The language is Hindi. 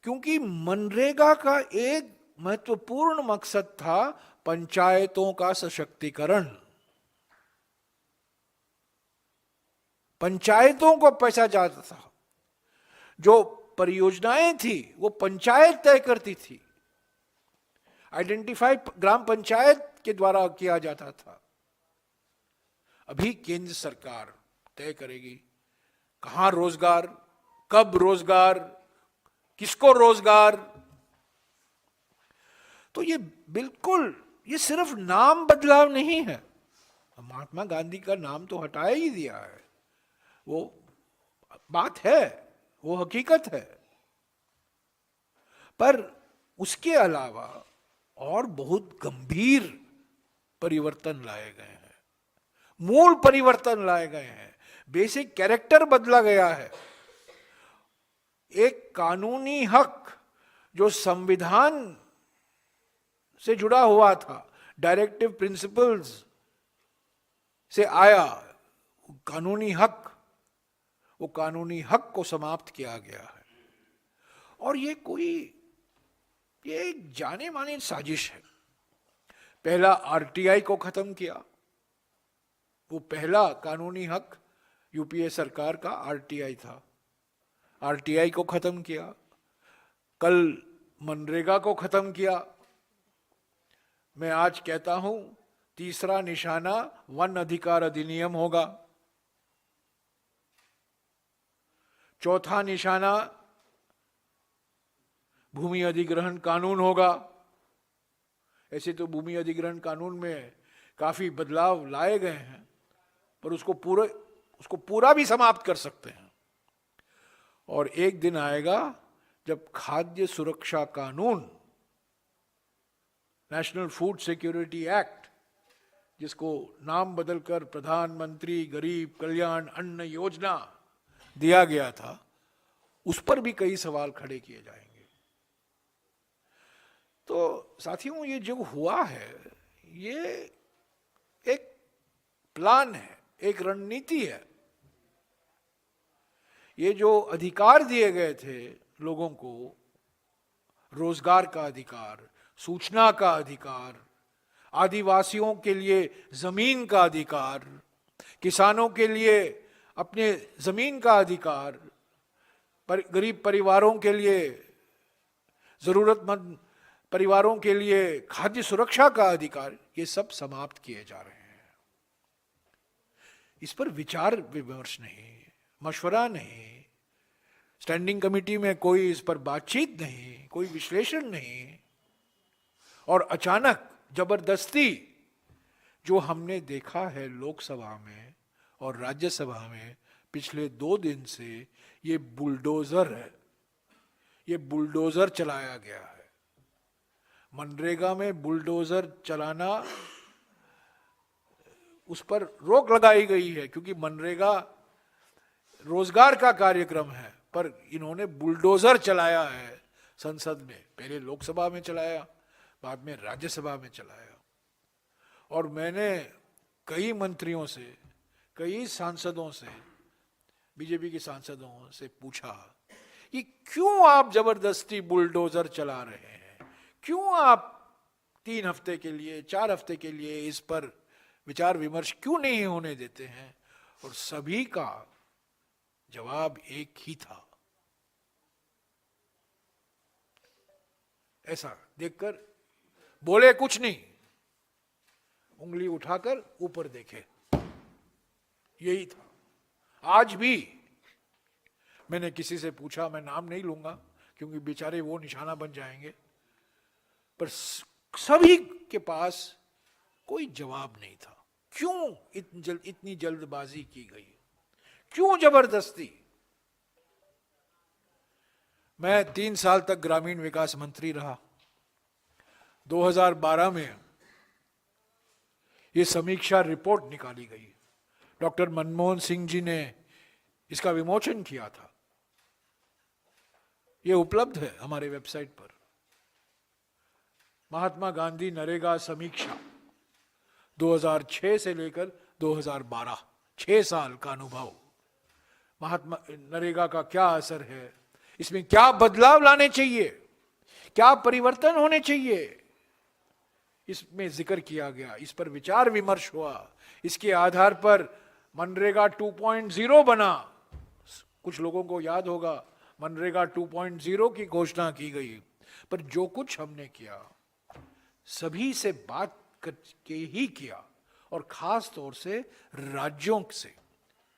क्योंकि मनरेगा का एक महत्वपूर्ण मकसद था पंचायतों का सशक्तिकरण। पंचायतों को पैसा जाता था, जो परियोजनाएं थी वो पंचायत तय करती थी, आइडेंटिफाई ग्राम पंचायत के द्वारा किया जाता था। अभी केंद्र सरकार तय करेगी कहां रोजगार, कब रोजगार, किसको रोजगार। तो ये बिल्कुल, ये सिर्फ नाम बदलाव नहीं है। महात्मा गांधी का नाम तो हटाया ही दिया है, वो बात है, वो हकीकत है, पर उसके अलावा और बहुत गंभीर परिवर्तन लाए गए हैं, मूल परिवर्तन लाए गए हैं, बेसिक कैरेक्टर बदला गया है। एक कानूनी हक जो संविधान से जुड़ा हुआ था, डायरेक्टिव प्रिंसिपल्स से आया कानूनी हक, वो कानूनी हक को समाप्त किया गया है। और ये एक जाने मानी साजिश है। पहला आरटीआई को खत्म किया, वो पहला कानूनी हक यूपीए सरकार का आरटीआई था, आरटीआई को खत्म किया। कल मनरेगा को खत्म किया। मैं आज कहता हूं तीसरा निशाना वन अधिकार अधिनियम होगा, चौथा निशाना भूमि अधिग्रहण कानून होगा। ऐसे तो भूमि अधिग्रहण कानून में काफी बदलाव लाए गए हैं, पर उसको पूरा भी समाप्त कर सकते हैं। और एक दिन आएगा जब खाद्य सुरक्षा कानून, नेशनल फूड सिक्योरिटी एक्ट, जिसको नाम बदलकर प्रधानमंत्री गरीब कल्याण अन्न योजना दिया गया था, उस पर भी कई सवाल खड़े किए जाएंगे। तो साथियों, ये जो हुआ है ये एक प्लान है, एक रणनीति है। ये जो अधिकार दिए गए थे लोगों को, रोजगार का अधिकार, सूचना का अधिकार, आदिवासियों के लिए जमीन का अधिकार, किसानों के लिए अपने जमीन का अधिकार, गरीब परिवारों के लिए, जरूरतमंद परिवारों के लिए खाद्य सुरक्षा का अधिकार, ये सब समाप्त किए जा रहे हैं। इस पर विचार विमर्श नहीं, मशवरा नहीं, स्टैंडिंग कमेटी में कोई इस पर बातचीत नहीं, कोई विश्लेषण नहीं। और अचानक जबरदस्ती जो हमने देखा है लोकसभा में और राज्यसभा में पिछले 2 दिन से, ये बुलडोजर है, ये बुलडोजर चलाया गया है। मनरेगा में बुलडोजर चलाना, उस पर रोक लगाई गई है, क्योंकि मनरेगा रोजगार का कार्यक्रम है, पर इन्होंने बुलडोजर चलाया है संसद में। पहले लोकसभा में चलाया, बाद में राज्यसभा में चलाया। और मैंने कई मंत्रियों से, कई सांसदों से, बीजेपी के सांसदों से पूछा कि क्यों आप जबरदस्ती बुलडोजर चला रहे हैं, क्यों आप 3 हफ्ते के लिए, 4 हफ्ते के लिए इस पर विचार विमर्श क्यों नहीं होने देते हैं। और सभी का जवाब एक ही था। ऐसा देखकर बोले कुछ नहीं, उंगली उठाकर ऊपर देखे, यही था। आज भी मैंने किसी से पूछा, मैं नाम नहीं लूंगा क्योंकि बेचारे वो निशाना बन जाएंगे, पर सभी के पास कोई जवाब नहीं था। क्यों इतनी जल्दबाजी की गई, क्यों जबरदस्ती। मैं 3 साल तक ग्रामीण विकास मंत्री रहा। 2012 में ये समीक्षा रिपोर्ट निकाली गई, डॉक्टर मनमोहन सिंह जी ने इसका विमोचन किया था। ये उपलब्ध है हमारे वेबसाइट पर। महात्मा गांधी नरेगा समीक्षा 2006 से लेकर 2012, 6 साल का अनुभव। महात्मा नरेगा का क्या असर है, इसमें क्या बदलाव लाने चाहिए, क्या परिवर्तन होने चाहिए, इसमें जिक्र किया गया, इस पर विचार विमर्श हुआ। इसके आधार पर मनरेगा 2.0 बना। कुछ लोगों को याद होगा मनरेगा 2.0 की घोषणा की गई, पर जो कुछ हमने किया सभी से बात करके ही किया, और खास तौर से राज्यों से।